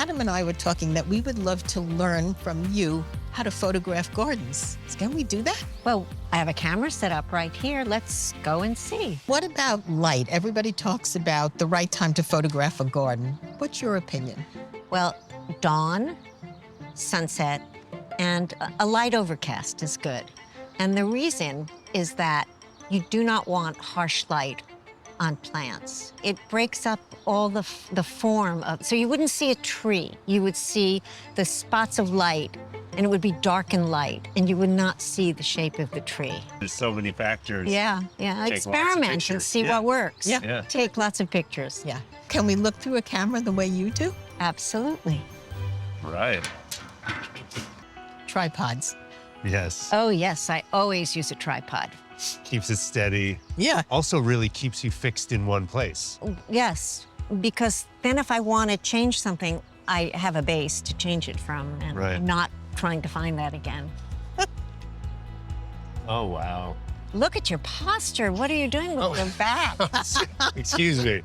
Adam and I were talking that we would love to learn from you how to photograph gardens. Can we do that? Well, I have a camera set up right here. Let's go and see. What about light? Everybody talks about the right time to photograph a garden. What's your opinion? Well, dawn, sunset, and a light overcast is good. And the reason is that you do not want harsh light on plants. It breaks up all the form of, so you wouldn't see a tree. You would see the spots of light, and it would be dark and light, and you would not see the shape of the tree. There's so many factors. Yeah. Take lots of Experiment and pictures. see what works. Yeah. Take lots of pictures. Yeah. Can we look through a camera the way you do? Absolutely. Right. Tripods. Yes. Oh, yes, I always use a tripod. Keeps it steady. Yeah. Also really keeps you fixed in one place. Yes, because then if I want to change something, I have a base to change it from, and Right. I'm not trying to find that again. Oh, wow. Look at your posture. What are you doing with your back? Excuse me.